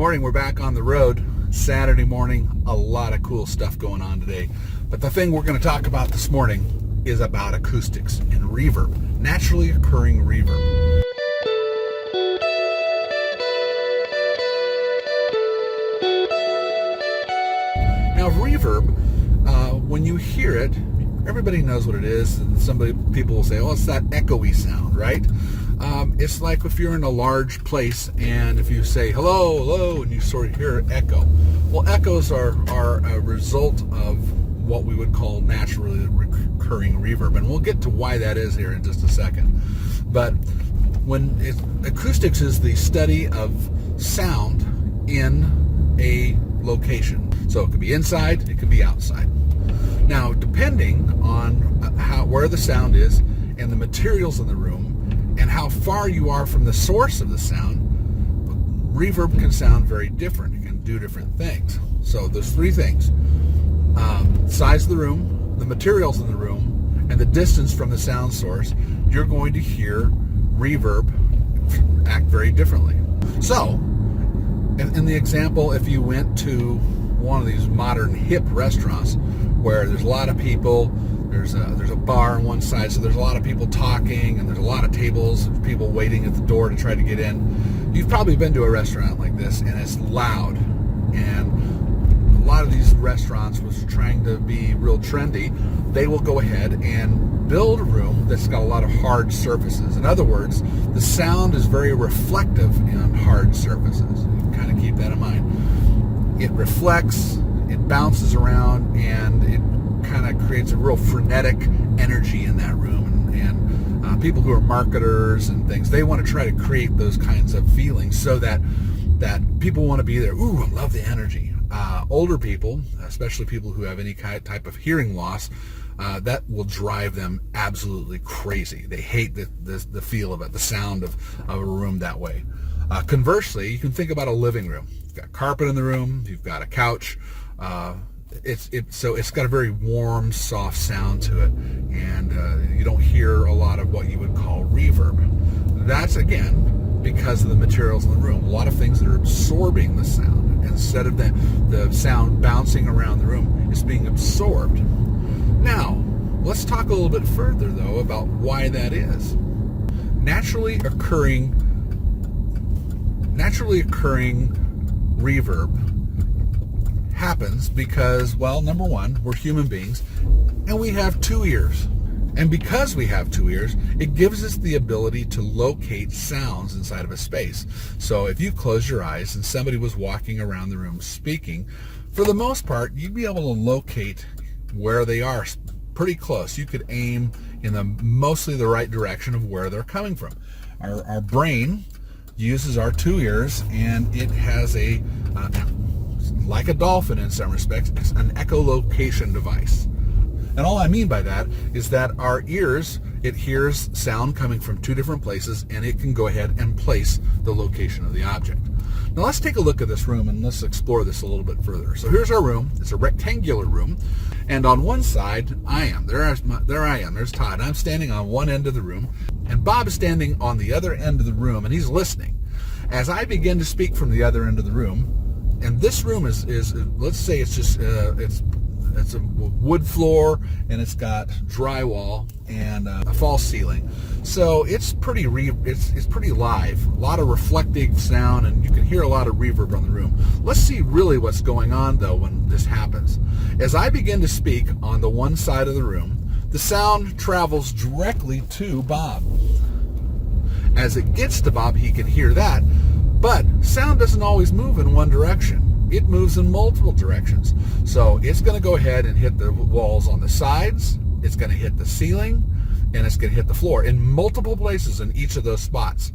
morning. We're back on the road. Saturday morning. A lot of cool stuff going on today. But the thing we're going to talk about this morning is about acoustics and reverb, naturally occurring reverb. Now, reverb, when you hear it, everybody knows what it is. And people will say, "Oh, it's that echoey sound," right? It's like if you're in a large place and if you say hello, hello, and you sort of hear an echo. Well, echoes are a result of what we would call naturally recurring reverb, and we'll get to why that is here in just a second. But acoustics is the study of sound in a location. So it could be inside, it could be outside. Now, depending on where the sound is and the materials in the room and how far you are from the source of the sound, reverb can sound very different. It can do different things. So there's three things: size of the room, the materials in the room, and the distance from the sound source. You're going to hear reverb act very differently. So, in the example, if you went to one of these modern hip restaurants where there's a lot of people, there's a bar on one side, so there's a lot of people talking, and there's a lot of tables of people waiting at the door to try to get in. You've probably been to a restaurant like this, and it's loud. And a lot of these restaurants, was trying to be real trendy, they will go ahead and build a room that's got a lot of hard surfaces. In other words, the sound is very reflective on hard surfaces. You kind of keep that in mind. It reflects, it bounces around, and it kind of creates a real frenetic energy in that room. And people who are marketers and things, they want to try to create those kinds of feelings so that people want to be there. Ooh, I love the energy. Older people, especially people who have any type of hearing loss, that will drive them absolutely crazy. They hate the feel of it, the sound of a room that way. Conversely, you can think about a living room. You've got carpet in the room, you've got a couch. So it's got a very warm, soft sound to it, and you don't hear a lot of what you would call reverb. That's, again, because of the materials in the room. A lot of things that are absorbing the sound. Instead of the sound bouncing around the room, it's being absorbed. Now, let's talk a little bit further, though, about why that is. Naturally occurring reverb happens because, well, number one, we're human beings, and we have two ears. And because we have two ears, it gives us the ability to locate sounds inside of a space. So if you close your eyes and somebody was walking around the room speaking, for the most part, you'd be able to locate where they are pretty close. You could aim in mostly the right direction of where they're coming from. Our brain uses our two ears, and it has like a dolphin in some respects, it's an echolocation device. And all I mean by that is that our ears, it hears sound coming from two different places, and it can go ahead and place the location of the object. Now let's take a look at this room, and let's explore this a little bit further. So here's our room. It's a rectangular room, and on one side, there I am. There's Todd. I'm standing on one end of the room, and Bob is standing on the other end of the room, and he's listening. As I begin to speak from the other end of the room, and this room is let's say it's just it's a wood floor, and it's got drywall and a false ceiling, so it's pretty live. A lot of reflective sound, and you can hear a lot of reverb on the room. Let's see really what's going on though when this happens. As I begin to speak on the one side of the room, the sound travels directly to Bob. As it gets to Bob, he can hear that. But sound doesn't always move in one direction. It moves in multiple directions. So it's going to go ahead and hit the walls on the sides, it's going to hit the ceiling, and it's going to hit the floor in multiple places in each of those spots.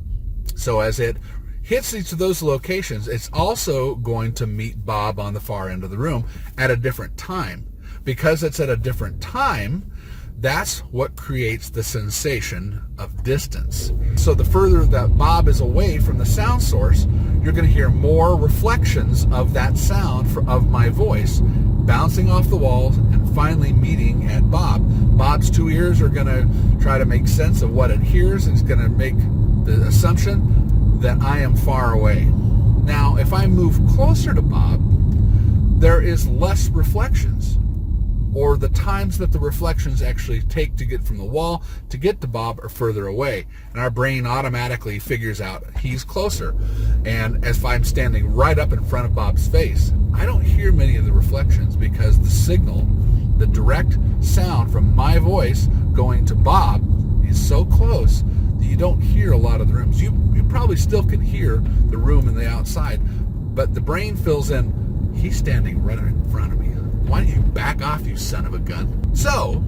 So as it hits each of those locations, it's also going to meet Bob on the far end of the room at a different time. Because it's at a different time, that's what creates the sensation of distance. So the further that Bob is away from the sound source, you're going to hear more reflections of that sound of my voice bouncing off the walls and finally meeting at Bob. Bob's two ears are going to try to make sense of what it hears, and it's going to make the assumption that I am far away. Now, if I I move closer to Bob, there is less reflections, or the times that the reflections actually take to get from the wall to get to Bob are further away. And our brain automatically figures out he's closer. And if I'm standing right up in front of Bob's face, I don't hear many of the reflections because the signal, the direct sound from my voice going to Bob is so close that you don't hear a lot of the rooms. You probably still can hear the room and the outside, but the brain fills in, he's standing right in front of me. Why don't you back off, you son of a gun? So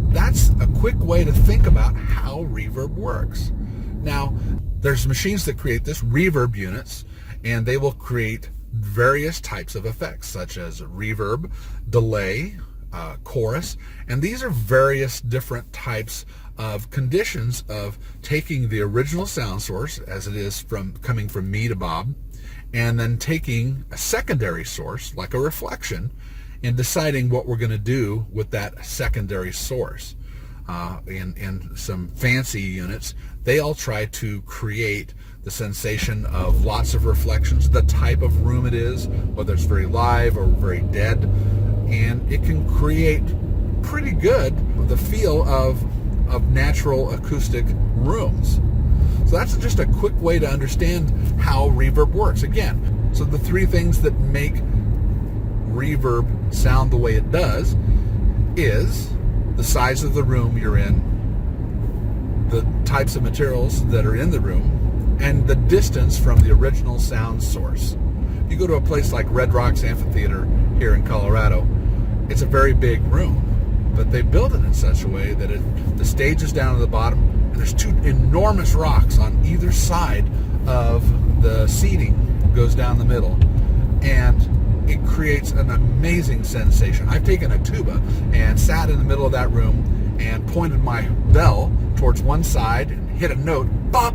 that's a quick way to think about how reverb works. Now, there's machines that create this, reverb units, and they will create various types of effects, such as reverb, delay, chorus, and these are various different types of conditions of taking the original sound source, as it is coming from me to Bob, and then taking a secondary source, like a reflection, and deciding what we're going to do with that secondary source. In some fancy units, they all try to create the sensation of lots of reflections, the type of room it is, whether it's very live or very dead, and it can create pretty good the feel of natural acoustic rooms. So that's just a quick way to understand how reverb works. Again, so the three things that make reverb sound the way it does is the size of the room you're in, the types of materials that are in the room, and the distance from the original sound source. You go to a place like Red Rocks Amphitheater here in Colorado, it's a very big room, but they built it in such a way that the stage is down at the bottom, and there's two enormous rocks on either side of the seating goes down the middle, and it creates an amazing sensation. I've taken a tuba and sat in the middle of that room and pointed my bell towards one side and hit a note, bop,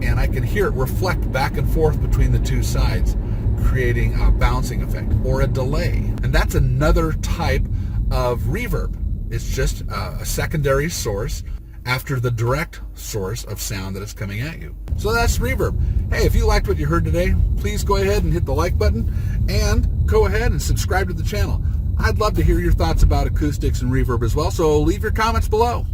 and I can hear it reflect back and forth between the two sides, creating a bouncing effect or a delay. And that's another type of reverb. It's just a secondary source after the direct source of sound that is coming at you. So that's reverb. Hey, if you liked what you heard today, please go ahead and hit the like button and go ahead and subscribe to the channel. I'd love to hear your thoughts about acoustics and reverb as well, so leave your comments below.